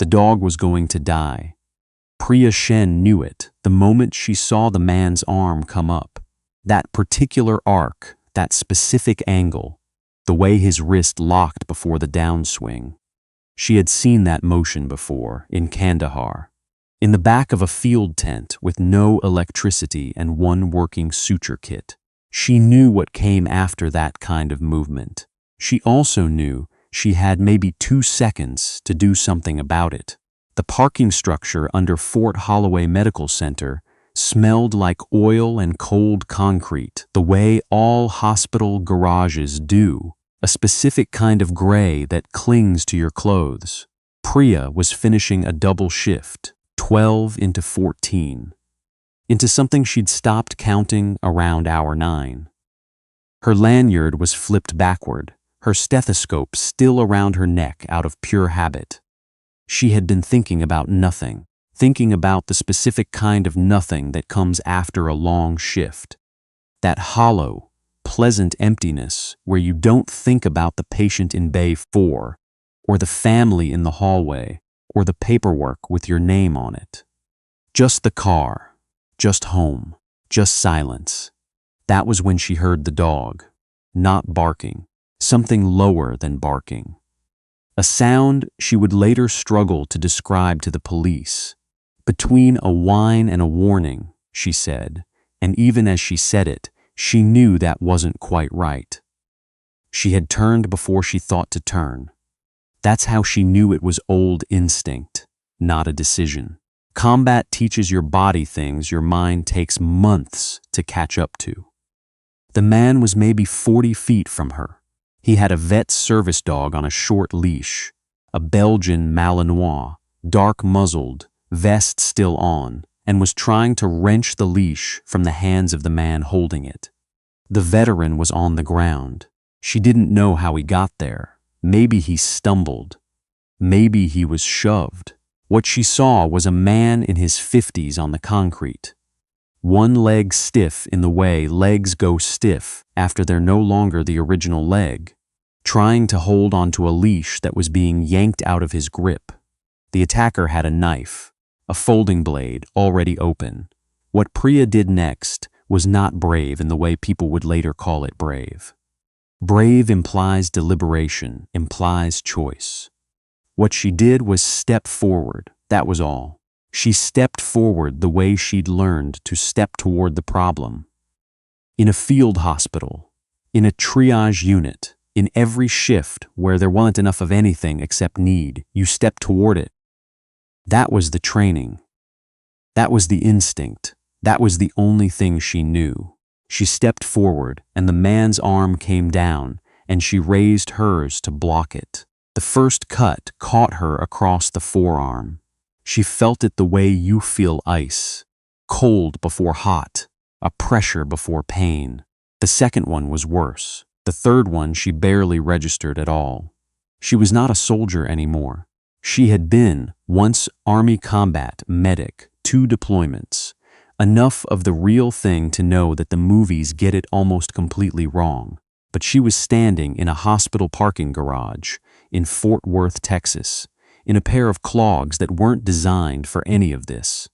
The dog was going to die. Priya Shen knew it the moment she saw the man's arm come up. That particular arc, that specific angle, the way his wrist locked before the downswing. She had seen that motion before, in Kandahar, in the back of a field tent with no electricity and one working suture kit. She knew what came after that kind of movement. She also knew she had maybe 2 seconds to do something about it. The parking structure under Fort Holloway Medical Center smelled like oil and cold concrete, the way all hospital garages do, a specific kind of gray that clings to your clothes. Priya was finishing a double shift, 12 into 14, into something she'd stopped counting around hour 9. Her lanyard was flipped backward, her stethoscope still around her neck out of pure habit. She had been thinking about nothing, thinking about the specific kind of nothing that comes after a long shift. That hollow, pleasant emptiness where you don't think about the patient in Bay 4, or the family in the hallway, or the paperwork with your name on it. Just the car, just home, just silence. That was when she heard the dog, not barking, something lower than barking. A sound she would later struggle to describe to the police. Between a whine and a warning, she said, and even as she said it, she knew that wasn't quite right. She had turned before she thought to turn. That's how she knew it was old instinct, not a decision. Combat teaches your body things your mind takes months to catch up to. The man was maybe 40 feet from her. He had a vet service dog on a short leash, a Belgian Malinois, dark-muzzled, vest still on, and was trying to wrench the leash from the hands of the man holding it. The veteran was on the ground. She didn't know how he got there. Maybe he stumbled. Maybe he was shoved. What she saw was a man in his 50s on the concrete. One leg stiff in the way legs go stiff after they're no longer the original leg, trying to hold onto a leash that was being yanked out of his grip. The attacker had a knife, a folding blade already open. What Priya did next was not brave in the way people would later call it brave. Brave implies deliberation, implies choice. What she did was step forward, that was all. She stepped forward the way she'd learned to step toward the problem. In a field hospital, in a triage unit, in every shift where there wasn't enough of anything except need, you step toward it. That was the training. That was the instinct. That was the only thing she knew. She stepped forward, and the man's arm came down, and she raised hers to block it. The first cut caught her across the forearm. She felt it the way you feel ice, cold before hot, a pressure before pain. The second one was worse. The third one she barely registered at all. She was not a soldier anymore. She had been, once Army combat medic, 2 deployments, enough of the real thing to know that the movies get it almost completely wrong. But she was standing in a hospital parking garage in Fort Worth, Texas, in a pair of clogs that weren't designed for any of this.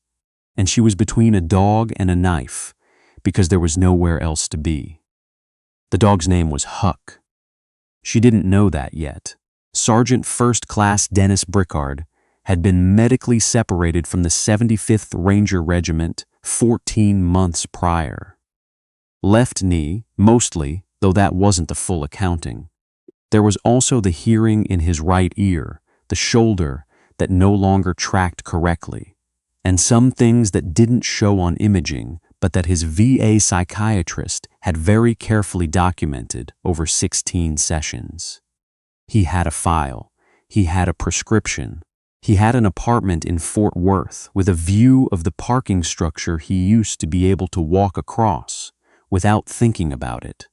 And she was between a dog and a knife, because there was nowhere else to be. The dog's name was Huck. She didn't know that yet. Sergeant First Class Dennis Bricard had been medically separated from the 75th Ranger Regiment 14 months prior. Left knee, mostly, though that wasn't the full accounting. There was also the hearing in his right ear, the shoulder that no longer tracked correctly, and some things that didn't show on imaging, but that his VA psychiatrist had very carefully documented over 16 sessions. He had a file. He had a prescription. He had an apartment in Fort Worth with a view of the parking structure he used to be able to walk across without thinking about it.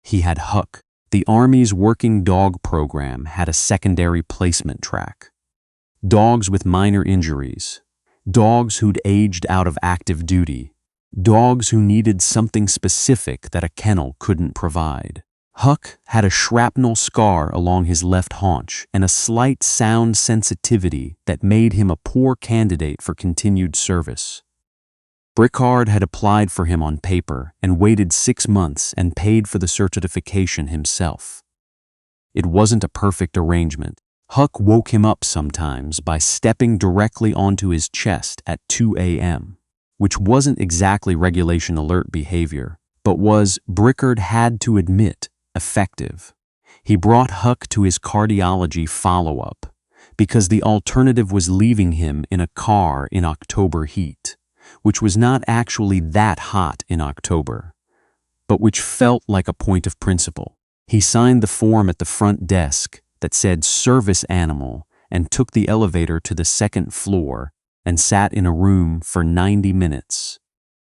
He had Huck. The Army's working dog program had a secondary placement track. Dogs with minor injuries, dogs who'd aged out of active duty, dogs who needed something specific that a kennel couldn't provide. Huck had a shrapnel scar along his left haunch and a slight sound sensitivity that made him a poor candidate for continued service. Bricard had applied for him on paper and waited 6 months and paid for the certification himself. It wasn't a perfect arrangement. Huck woke him up sometimes by stepping directly onto his chest at 2 a.m., which wasn't exactly regulation alert behavior, but was, Bricard had to admit, effective. He brought Huck to his cardiology follow-up because the alternative was leaving him in a car in October heat, which was not actually that hot in October, but which felt like a point of principle. He signed the form at the front desk that said service animal and took the elevator to the 2nd floor and sat in a room for 90 minutes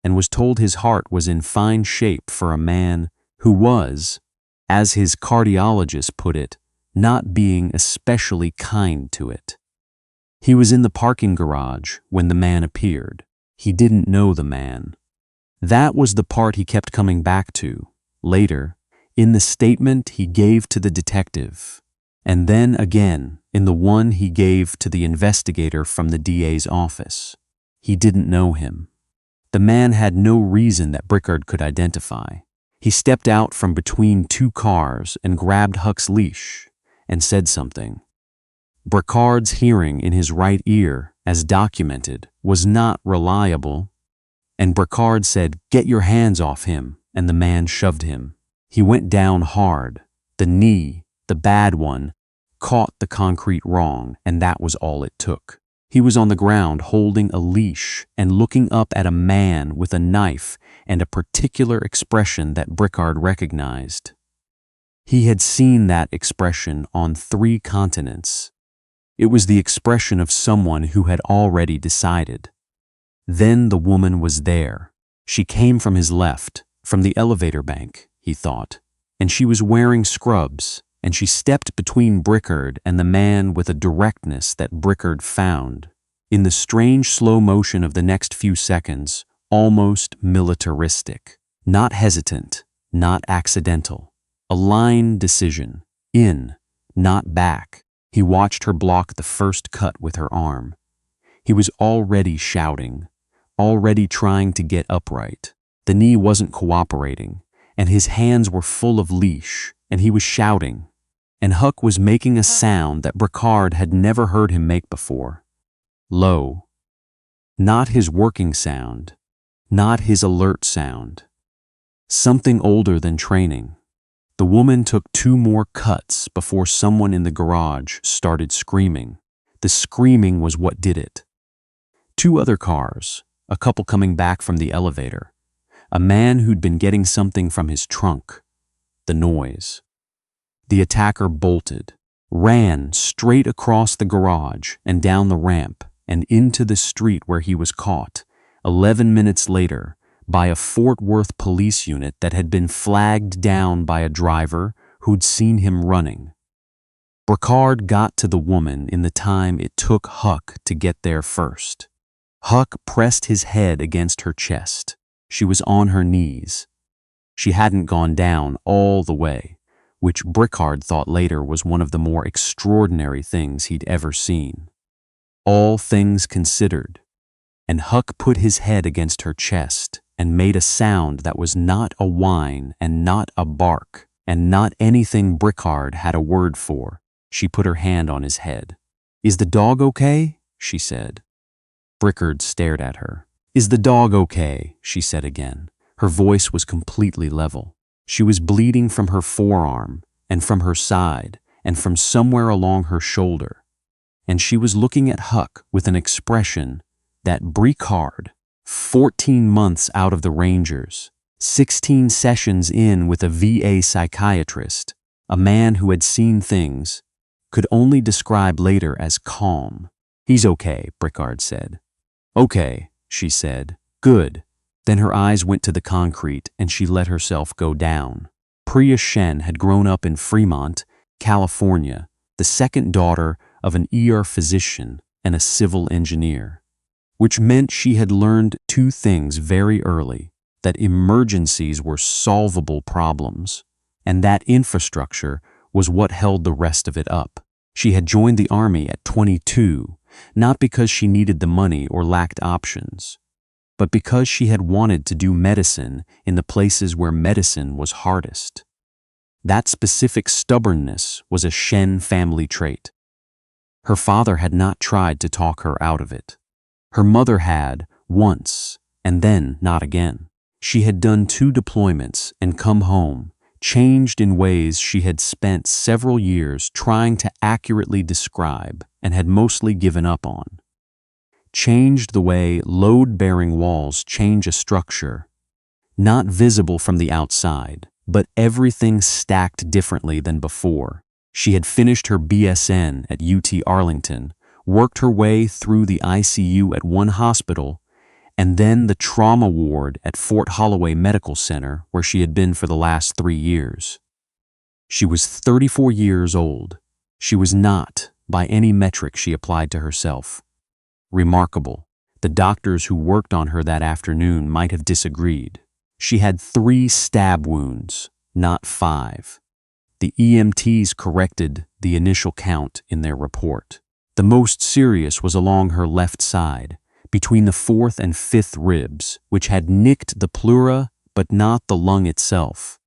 and was told his heart was in fine shape for a man who was, as his cardiologist put it, not being especially kind to it. He was in the parking garage when the man appeared. He didn't know the man. That was the part he kept coming back to, later, in the statement he gave to the detective, and then again in the one he gave to the investigator from the DA's office. He didn't know him. The man had no reason that Bricard could identify. He stepped out from between 2 cars and grabbed Huck's leash and said something. Bricard's hearing in his right ear, as documented, was not reliable, and Bricard said, "Get your hands off him," and the man shoved him. He went down hard. The knee, the bad one, caught the concrete wrong, and that was all it took. He was on the ground holding a leash and looking up at a man with a knife and a particular expression that Bricard recognized. He had seen that expression on 3 continents. It was the expression of someone who had already decided. Then the woman was there. She came from his left, from the elevator bank, he thought, and she was wearing scrubs, and she stepped between Bricard and the man with a directness that Bricard found, in the strange slow motion of the next few seconds, almost militaristic, not hesitant, not accidental, a line decision, in, not back. He watched her block the first cut with her arm. He was already shouting, already trying to get upright. The knee wasn't cooperating, and his hands were full of leash, and he was shouting. And Huck was making a sound that Bricard had never heard him make before. Low. Not his working sound, not his alert sound. Something older than training. The woman took 2 more cuts before someone in the garage started screaming. The screaming was what did it. 2 other cars, a couple coming back from the elevator, a man who'd been getting something from his trunk. The noise. The attacker bolted, ran straight across the garage and down the ramp and into the street where he was caught, 11 minutes later, by a Fort Worth police unit that had been flagged down by a driver who'd seen him running. Bricard got to the woman in the time it took Huck to get there first. Huck pressed his head against her chest. She was on her knees. She hadn't gone down all the way, which Bricard thought later was one of the more extraordinary things he'd ever seen. All things considered. And Huck put his head against her chest and made a sound that was not a whine and not a bark and not anything Bricard had a word for. She put her hand on his head. "Is the dog okay?" she said. Bricard stared at her. "Is the dog okay?" she said again. Her voice was completely level. She was bleeding from her forearm and from her side and from somewhere along her shoulder. And she was looking at Huck with an expression that Bricard, 14 months out of the Rangers, 16 sessions in with a VA psychiatrist, a man who had seen things, could only describe later as calm. "He's okay," Bricard said. "Okay," she said. "Good." Then her eyes went to the concrete and she let herself go down. Priya Shen had grown up in Fremont, California, the second daughter of an ER physician and a civil engineer, which meant she had learned 2 things very early: that emergencies were solvable problems, and that infrastructure was what held the rest of it up. She had joined the army at 22, not because she needed the money or lacked options, but because she had wanted to do medicine in the places where medicine was hardest. That specific stubbornness was a Shen family trait. Her father had not tried to talk her out of it. Her mother had, once, and then not again. She had done 2 deployments and come home, changed in ways she had spent several years trying to accurately describe and had mostly given up on. Changed the way load-bearing walls change a structure, not visible from the outside, but everything stacked differently than before. She had finished her BSN at UT Arlington, worked her way through the ICU at one hospital, and then the trauma ward at Fort Holloway Medical Center, where she had been for the last 3 years. She was 34 years old. She was not, by any metric she applied to herself, remarkable. The doctors who worked on her that afternoon might have disagreed. She had 3 stab wounds, not 5. The EMTs corrected the initial count in their report. The most serious was along her left side, between the 4th and 5th ribs, which had nicked the pleura but not the lung itself.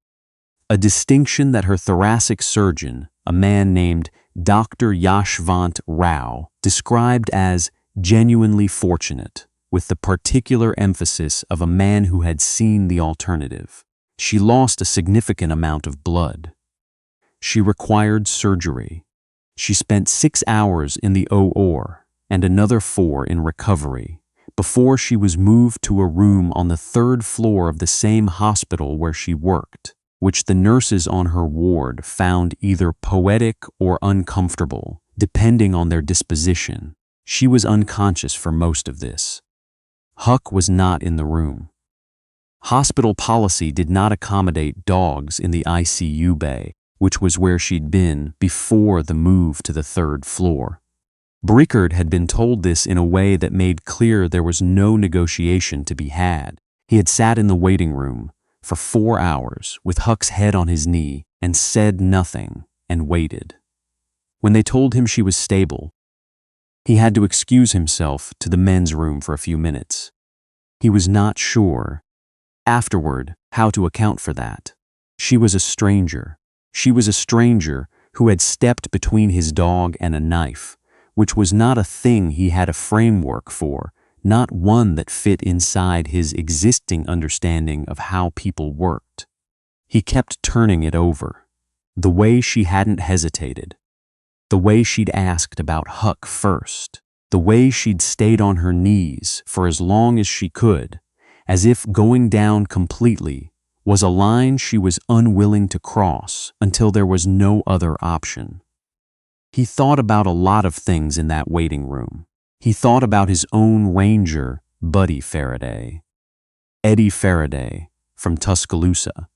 A distinction that her thoracic surgeon, a man named Dr. Yashvant Rao, described as genuinely fortunate, with the particular emphasis of a man who had seen the alternative. She lost a significant amount of blood. She required surgery. She spent 6 hours in the OR and another 4 in recovery before she was moved to a room on the 3rd floor of the same hospital where she worked, which the nurses on her ward found either poetic or uncomfortable, depending on their disposition. She was unconscious for most of this. Huck was not in the room. Hospital policy did not accommodate dogs in the ICU bay, which was where she'd been before the move to the 3rd floor. Bricard had been told this in a way that made clear there was no negotiation to be had. He had sat in the waiting room for 4 hours with Huck's head on his knee and said nothing and waited. When they told him she was stable, he had to excuse himself to the men's room for a few minutes. He was not sure, afterward, how to account for that. She was a stranger. She was a stranger who had stepped between his dog and a knife, which was not a thing he had a framework for, not one that fit inside his existing understanding of how people worked. He kept turning it over. The way she hadn't hesitated. The way she'd asked about Huck first. The way she'd stayed on her knees for as long as she could, as if going down completely was a line she was unwilling to cross until there was no other option. He thought about a lot of things in that waiting room. He thought about his own ranger, Buddy Faraday, Eddie Faraday from Tuscaloosa,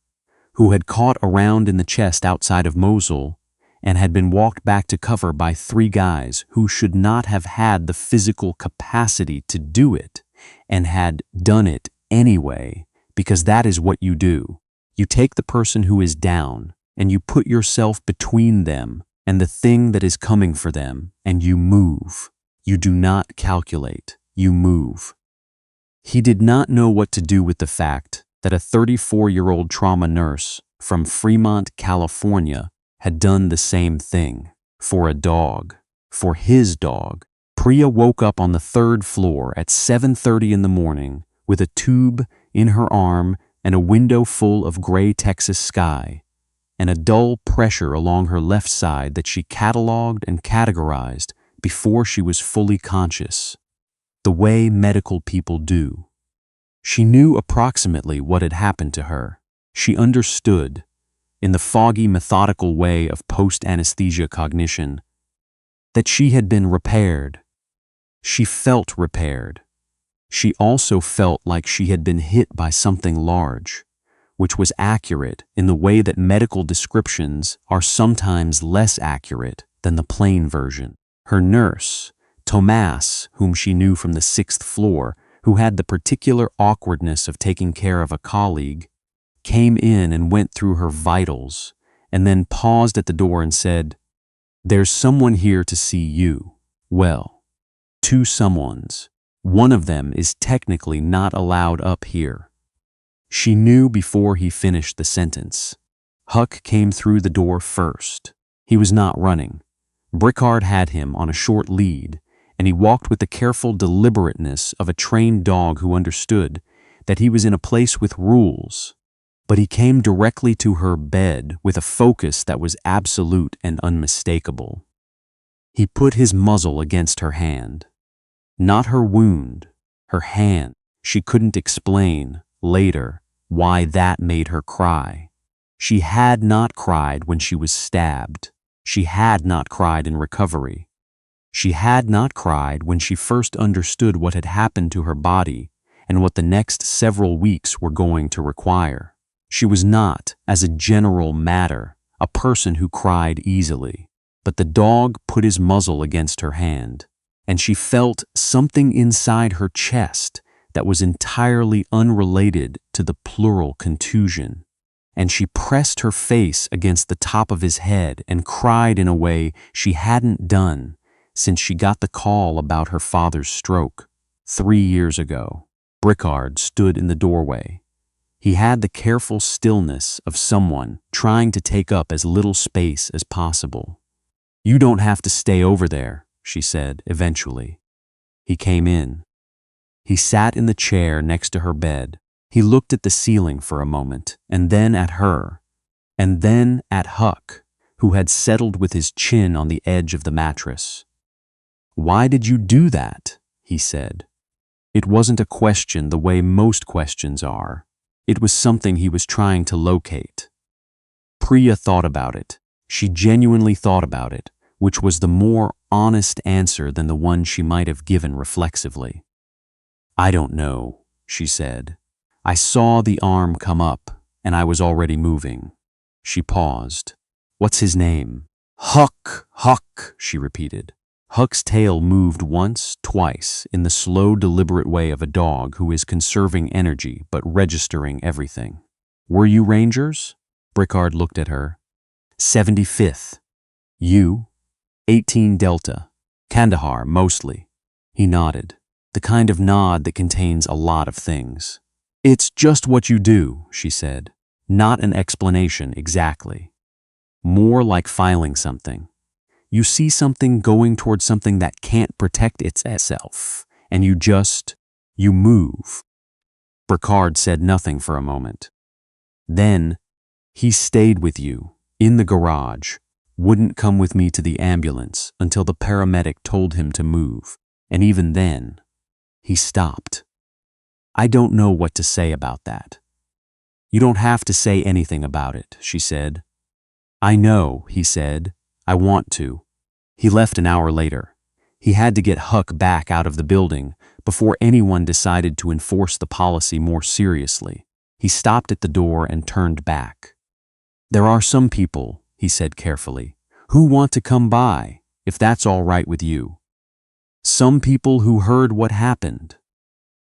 who had caught a round in the chest outside of Mosul and had been walked back to cover by 3 guys who should not have had the physical capacity to do it and had done it anyway, because that is what you do. You take the person who is down and you put yourself between them and the thing that is coming for them, and you move. You do not calculate, you move. He did not know what to do with the fact that a 34-year-old trauma nurse from Fremont, California, had done the same thing. For a dog. For his dog. Priya woke up on the 3rd floor at 7:30 in the morning with a tube in her arm and a window full of gray Texas sky, and a dull pressure along her left side that she cataloged and categorized before she was fully conscious, the way medical people do. She knew approximately what had happened to her. She understood, in the foggy, methodical way of post-anesthesia cognition, that she had been repaired. She felt repaired. She also felt like she had been hit by something large, which was accurate in the way that medical descriptions are sometimes less accurate than the plain version. Her nurse, Tomas, whom she knew from the 6th floor, who had the particular awkwardness of taking care of a colleague, came in and went through her vitals, and then paused at the door and said, "There's someone here to see you." Well, two someones. One of them is technically not allowed up here. She knew before he finished the sentence. Huck came through the door first. He was not running. Bricard had him on a short lead, and he walked with the careful deliberateness of a trained dog who understood that he was in a place with rules. But he came directly to her bed with a focus that was absolute and unmistakable. He put his muzzle against her hand. Not her wound, her hand. She couldn't explain, later, why that made her cry. She had not cried when she was stabbed. She had not cried in recovery. She had not cried when she first understood what had happened to her body and what the next several weeks were going to require. She was not, as a general matter, a person who cried easily. But the dog put his muzzle against her hand, and she felt something inside her chest that was entirely unrelated to the plural contusion. And she pressed her face against the top of his head and cried in a way she hadn't done since she got the call about her father's stroke 3 years ago. Bricard stood in the doorway. He had the careful stillness of someone trying to take up as little space as possible. "You don't have to stay over there," she said eventually. He came in. He sat in the chair next to her bed. He looked at the ceiling for a moment, and then at her, and then at Huck, who had settled with his chin on the edge of the mattress. "Why did you do that?" he said. It wasn't a question the way most questions are. It was something he was trying to locate. Priya thought about it. She genuinely thought about it, which was the more honest answer than the one she might have given reflexively. "I don't know," she said. "I saw the arm come up, and I was already moving." She paused. "What's his name?" "Huck, Huck," she repeated. Huck's tail moved once, twice, in the slow, deliberate way of a dog who is conserving energy but registering everything. "Were you Rangers?" Bricard looked at her. 75th. "You?" 18 Delta. Kandahar, mostly. He nodded. The kind of nod that contains a lot of things. "It's just what you do," she said. "Not an explanation exactly. More like filing something. You see something going towards something that can't protect itself, and you move." Bricard said nothing for a moment. "Then, he stayed with you, in the garage, wouldn't come with me to the ambulance until the paramedic told him to move, and even then, he stopped. I don't know what to say about that." "You don't have to say anything about it," she said. "I know," he said. "I want to." He left an hour later. He had to get Huck back out of the building before anyone decided to enforce the policy more seriously. He stopped at the door and turned back. "There are some people," he said carefully, "who want to come by, if that's all right with you. Some people who heard what happened."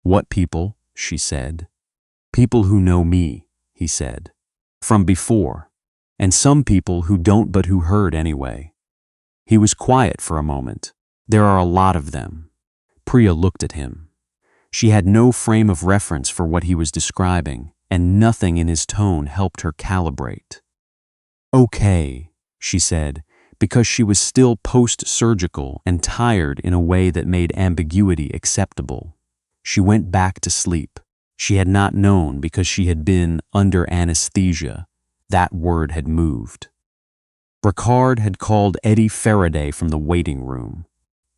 "What people?" she said. "People who know me," he said. "From before. And some people who don't but who heard anyway." He was quiet for a moment. "There are a lot of them." Priya looked at him. She had no frame of reference for what he was describing, and nothing in his tone helped her calibrate. "Okay," she said, because she was still post-surgical and tired in a way that made ambiguity acceptable. She went back to sleep. She had not known because she had been under anesthesia. That word had moved. Bricard had called Eddie Faraday from the waiting room,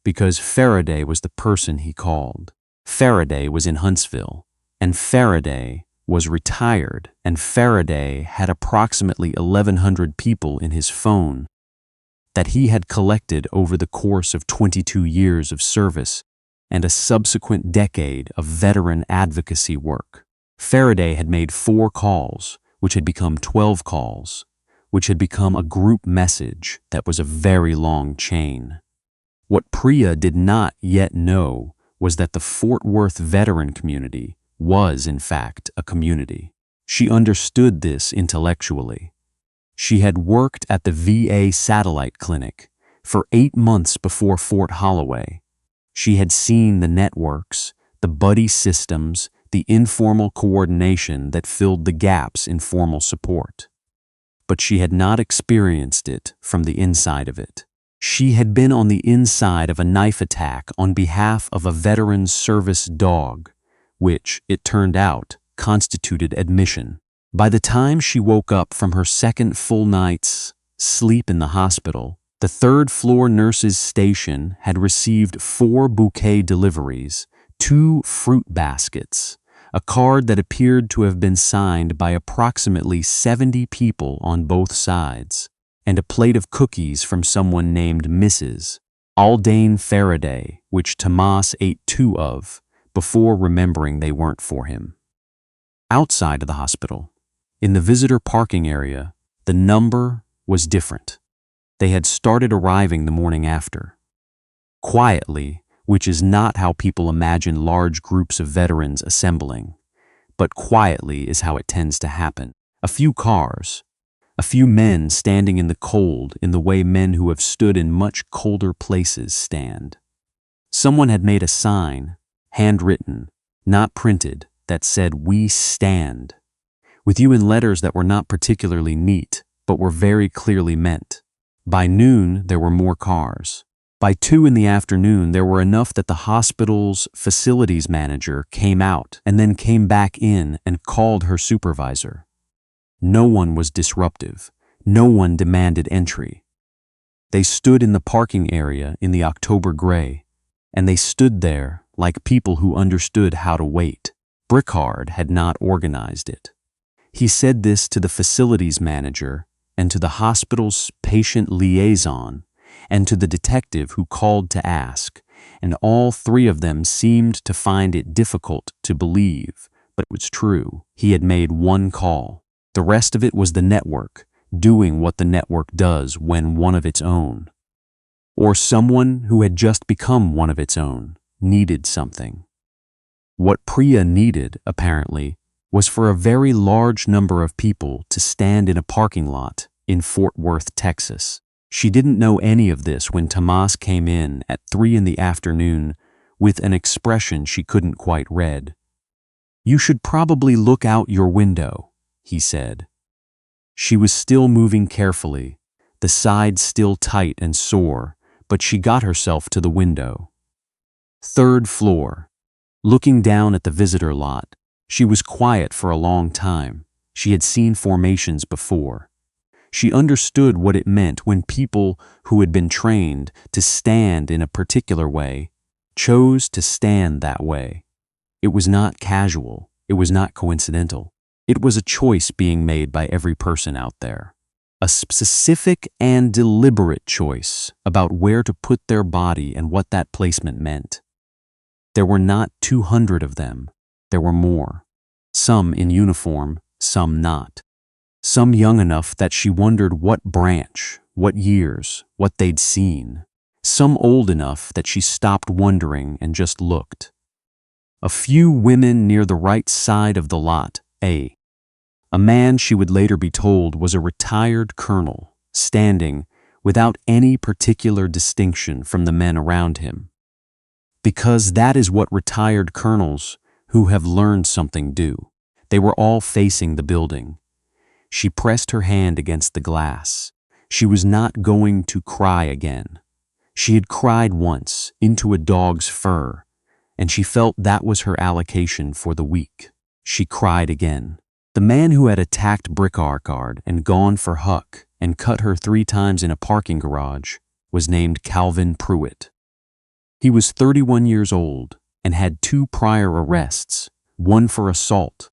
because Faraday was the person he called. Faraday was in Huntsville, and Faraday was retired, and Faraday had approximately 1,100 people in his phone that he had collected over the course of 22 years of service and a subsequent decade of veteran advocacy work. Faraday had made 4 calls, which had become 12 calls, which had become a group message that was a very long chain. What Priya did not yet know was that the Fort Worth veteran community was, in fact, a community. She understood this intellectually. She had worked at the VA satellite clinic for 8 months before Fort Holloway. She had seen the networks, the buddy systems, the informal coordination that filled the gaps in formal support. But she had not experienced it from the inside of it. She had been on the inside of a knife attack on behalf of a veteran's service dog, which, it turned out, constituted admission. By the time she woke up from her second full night's sleep in the hospital, the third-floor nurse's station had received 4 bouquet deliveries, 2 fruit baskets, a card that appeared to have been signed by approximately 70 people on both sides, and a plate of cookies from someone named Mrs. Aldane Faraday, which Tomas ate 2 of, before remembering they weren't for him. Outside of the hospital, in the visitor parking area, the number was different. They had started arriving the morning after. Quietly, which is not how people imagine large groups of veterans assembling, but quietly is how it tends to happen. A few cars, a few men standing in the cold in the way men who have stood in much colder places stand. Someone had made a sign, handwritten, not printed, that said, "We stand," with you in letters that were not particularly neat, but were very clearly meant. By noon, there were more cars. By 2 in the afternoon, there were enough that the hospital's facilities manager came out and then came back in and called her supervisor. No one was disruptive. No one demanded entry. They stood in the parking area in the October gray, and they stood there like people who understood how to wait. Bricard had not organized it. He said this to the facilities manager and to the hospital's patient liaison and to the detective who called to ask, and all 3 of them seemed to find it difficult to believe, but it was true. He had made 1 call. The rest of it was the network, doing what the network does when one of its own, or someone who had just become one of its own, needed something. What Priya needed, apparently, was for a very large number of people to stand in a parking lot in Fort Worth, Texas. She didn't know any of this when Tomas came in at 3 in the afternoon with an expression she couldn't quite read. "You should probably look out your window," he said. She was still moving carefully, the sides still tight and sore, but she got herself to the window. 3rd floor. Looking down at the visitor lot, she was quiet for a long time. She had seen formations before. She understood what it meant when people who had been trained to stand in a particular way chose to stand that way. It was not casual. It was not coincidental. It was a choice being made by every person out there. A specific and deliberate choice about where to put their body and what that placement meant. There were not 200 of them. There were more. Some in uniform, some not. Some young enough that she wondered what branch, what years, what they'd seen. Some old enough that she stopped wondering and just looked. A few women near the right side of the lot, A man she would later be told was a retired colonel, standing without any particular distinction from the men around him. Because that is what retired colonels who have learned something do. They were all facing the building. She pressed her hand against the glass. She was not going to cry again. She had cried once into a dog's fur, and she felt that was her allocation for the week. She cried again. The man who had attacked Bricard and gone for Huck and cut her 3 times in a parking garage was named Calvin Pruitt. He was 31 years old and had 2 prior arrests, one for assault,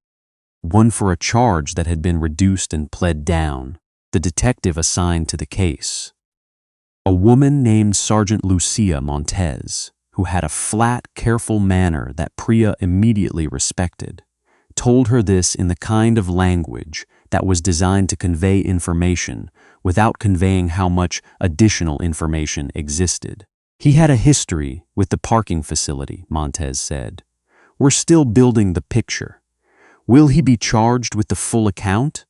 one for a charge that had been reduced and pled down, the detective assigned to the case. A woman named Sergeant Lucia Montez, who had a flat, careful manner that Priya immediately respected, told her this in the kind of language that was designed to convey information without conveying how much additional information existed. "He had a history with the parking facility," Montez said. "We're still building the picture. Will he be charged with the full account?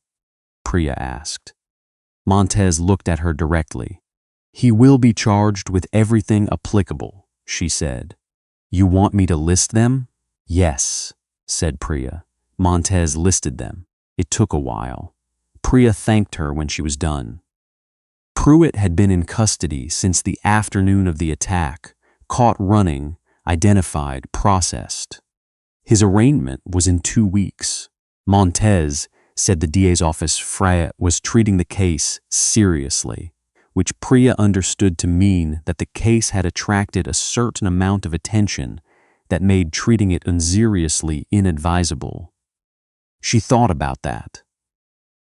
Priya asked. Montez looked at her directly. He will be charged with everything applicable, she said. You want me to list them? Yes, said Priya. Montez listed them. It took a while. Priya thanked her when she was done. Pruitt had been in custody since the afternoon of the attack, caught running, identified, processed. His arraignment was in 2 weeks. Montez said the DA's office was treating the case seriously, which Priya understood to mean that the case had attracted a certain amount of attention that made treating it unseriously inadvisable. She thought about that,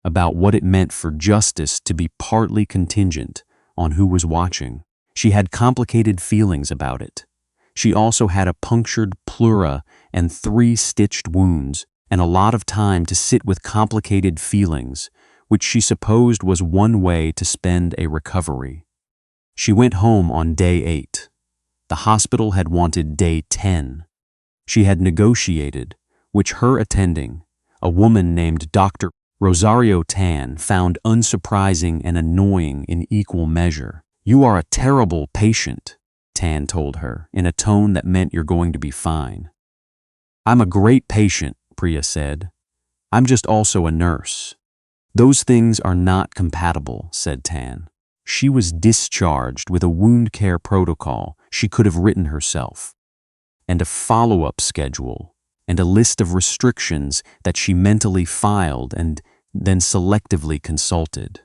about what it meant for justice to be partly contingent on who was watching. She had complicated feelings about it. She also had a punctured pleura and 3 stitched wounds, and a lot of time to sit with complicated feelings, which she supposed was one way to spend a recovery. She went home on day 8. The hospital had wanted day 10. She had negotiated, which her attending, a woman named Dr. Rosario Tan, found unsurprising and annoying in equal measure. You are a terrible patient, Tan told her, in a tone that meant you're going to be fine. I'm a great patient, Priya said. I'm just also a nurse. Those things are not compatible, said Tan. She was discharged with a wound care protocol she could have written herself, and a follow-up schedule, and a list of restrictions that she mentally filed and then selectively consulted.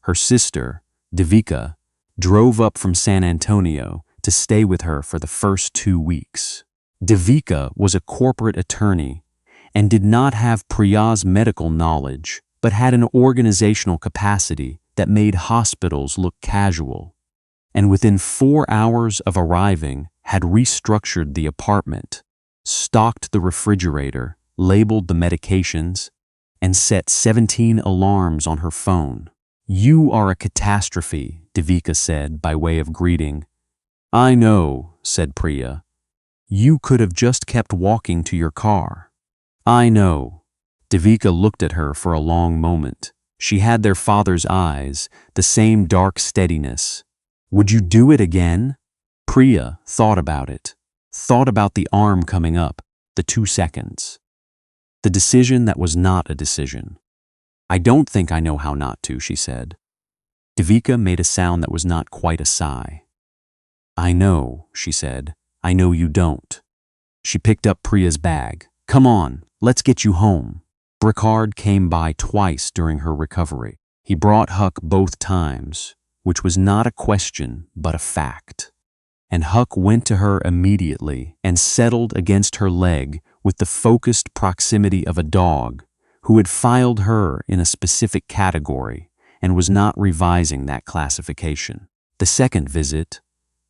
Her sister, Devika, drove up from San Antonio to stay with her for the first 2 weeks. Devika was a corporate attorney and did not have Priya's medical knowledge, but had an organizational capacity that made hospitals look casual, and within 4 hours of arriving had restructured the apartment, stocked the refrigerator, labeled the medications, and set 17 alarms on her phone. You are a catastrophe, Devika said by way of greeting. I know, said Priya. You could have just kept walking to your car. I know. Devika looked at her for a long moment. She had their father's eyes, the same dark steadiness. Would you do it again? Priya thought about it, thought about the arm coming up, the 2 seconds. The decision that was not a decision. I don't think I know how not to, she said. Devika made a sound that was not quite a sigh. I know, she said. I know you don't. She picked up Priya's bag. Come on, let's get you home. Bricard came by twice during her recovery. He brought Huck both times, which was not a question but a fact. And Huck went to her immediately and settled against her leg with the focused proximity of a dog who had filed her in a specific category and was not revising that classification. The second visit,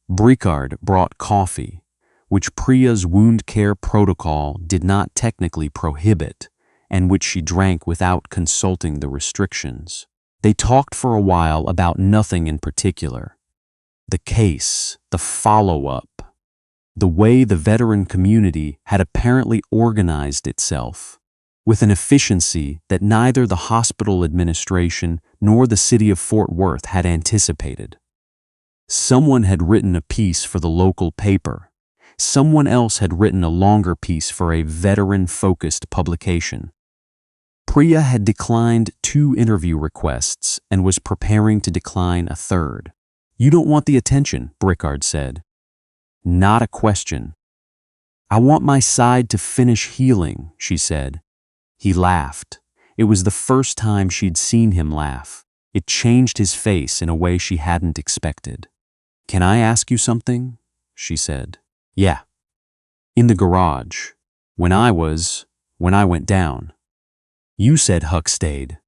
Bricard brought coffee, which Priya's wound care protocol did not technically prohibit, and which she drank without consulting the restrictions. They talked for a while about nothing in particular. The case, the follow-up, the way the veteran community had apparently organized itself, with an efficiency that neither the hospital administration nor the city of Fort Worth had anticipated. Someone had written a piece for the local paper. Someone else had written a longer piece for a veteran-focused publication. Priya had declined 2 interview requests and was preparing to decline a third. You don't want the attention, Bricard said. Not a question. I want my side to finish healing, she said. He laughed. It was the first time she'd seen him laugh. It changed his face in a way she hadn't expected. Can I ask you something? She said. Yeah. In the garage, when I went down. You said Huck stayed.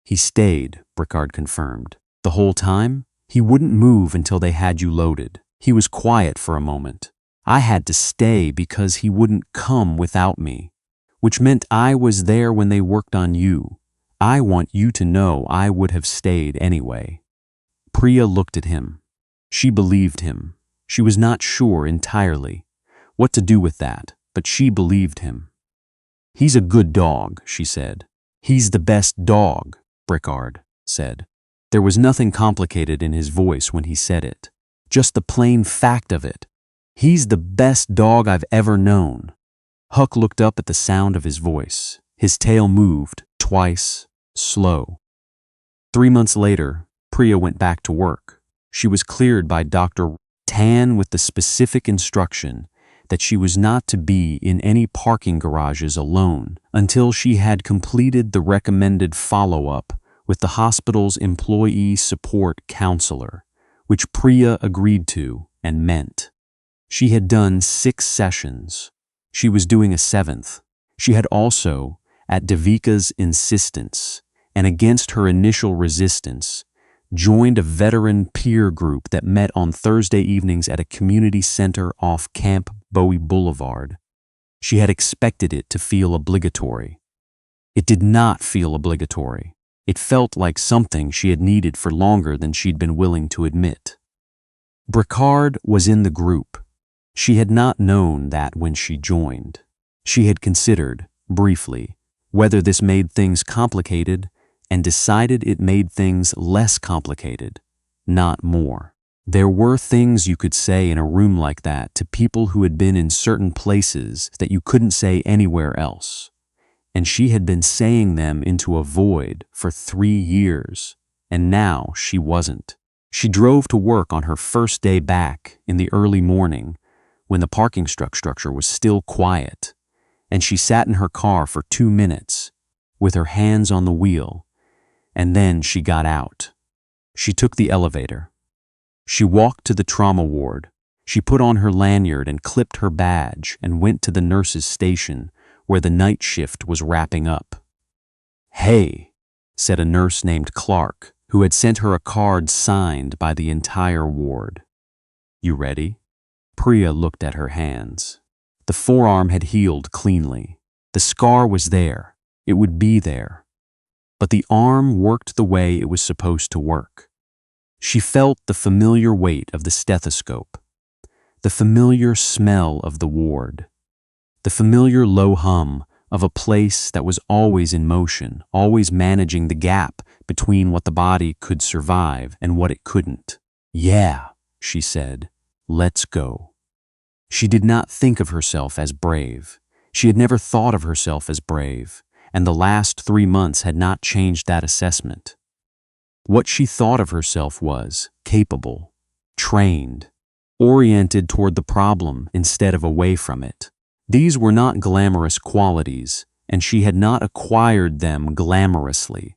He stayed, Bricard confirmed. The whole time? He wouldn't move until they had you loaded. He was quiet for a moment. I had to stay because he wouldn't come without me, which meant I was there when they worked on you. I want you to know I would have stayed anyway. Priya looked at him. She believed him. She was not sure entirely what to do with that, but she believed him. "He's a good dog," she said. "He's the best dog," Bricard said. There was nothing complicated in his voice when he said it. Just the plain fact of it. "He's the best dog I've ever known." Huck looked up at the sound of his voice. His tail moved, twice, slow. 3 months later, Priya went back to work. She was cleared by Dr. Tan with the specific instruction that she was not to be in any parking garages alone until she had completed the recommended follow-up with the hospital's employee support counselor, which Priya agreed to and meant. She had done 6 sessions. She was doing a 7th. She had also, at Devika's insistence and against her initial resistance, joined a veteran peer group that met on Thursday evenings at a community center off Camp Bowie Boulevard. She had expected it to feel obligatory. It did not feel obligatory. It felt like something she had needed for longer than she'd been willing to admit. Bricard was in the group. She had not known that when she joined. She had considered, briefly, whether this made things complicated and decided it made things less complicated, not more. There were things you could say in a room like that to people who had been in certain places that you couldn't say anywhere else. And she had been saying them into a void for 3 years, and now she wasn't. She drove to work on her first day back in the early morning when the parking structure was still quiet, and she sat in her car for 2 minutes with her hands on the wheel, and then she got out. She took the elevator. She walked to the trauma ward. She put on her lanyard and clipped her badge and went to the nurse's station where the night shift was wrapping up. "Hey," said a nurse named Clark, who had sent her a card signed by the entire ward. "You ready?" Priya looked at her hands. The forearm had healed cleanly. The scar was there. It would be there. But the arm worked the way it was supposed to work. She felt the familiar weight of the stethoscope, the familiar smell of the ward, the familiar low hum of a place that was always in motion, always managing the gap between what the body could survive and what it couldn't. "Yeah," she said, "let's go." She did not think of herself as brave. She had never thought of herself as brave, and the last 3 months had not changed that assessment. What she thought of herself was capable, trained, oriented toward the problem instead of away from it. These were not glamorous qualities, and she had not acquired them glamorously.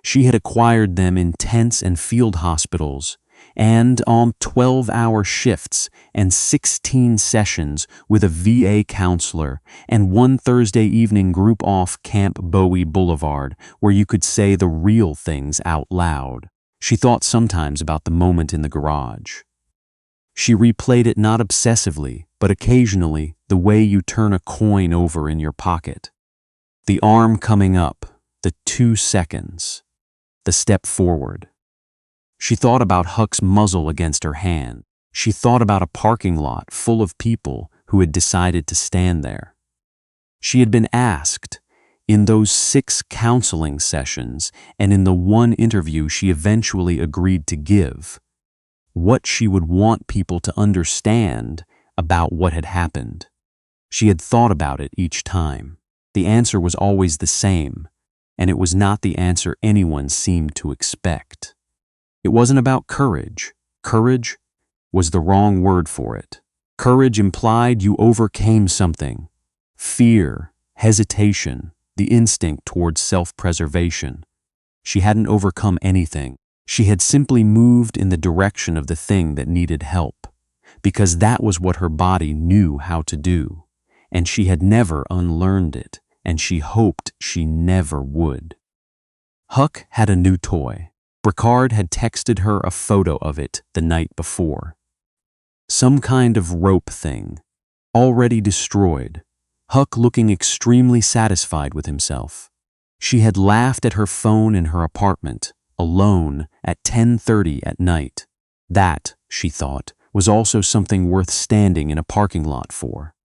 She had acquired them in tents and field hospitals, and on 12-hour shifts and 16 sessions with a VA counselor and 1 Thursday evening group off Camp Bowie Boulevard where you could say the real things out loud. She thought sometimes about the moment in the garage. She replayed it not obsessively, but occasionally the way you turn a coin over in your pocket. The arm coming up, the 2 seconds, the step forward. She thought about Huck's muzzle against her hand. She thought about a parking lot full of people who had decided to stand there. She had been asked, in those 6 counseling sessions and in the 1 interview she eventually agreed to give, what she would want people to understand about what had happened. She had thought about it each time. The answer was always the same, and it was not the answer anyone seemed to expect. It wasn't about courage. Courage was the wrong word for it. Courage implied you overcame something. Fear, hesitation, the instinct towards self-preservation. She hadn't overcome anything. She had simply moved in the direction of the thing that needed help, because that was what her body knew how to do, and she had never unlearned it, and she hoped she never would. Huck had a new toy. Bricard had texted her a photo of it the night before. Some kind of rope thing, already destroyed, Huck looking extremely satisfied with himself. She had laughed at her phone in her apartment, alone, at 10:30 at night. That, she thought, was also something worth standing in a parking lot for.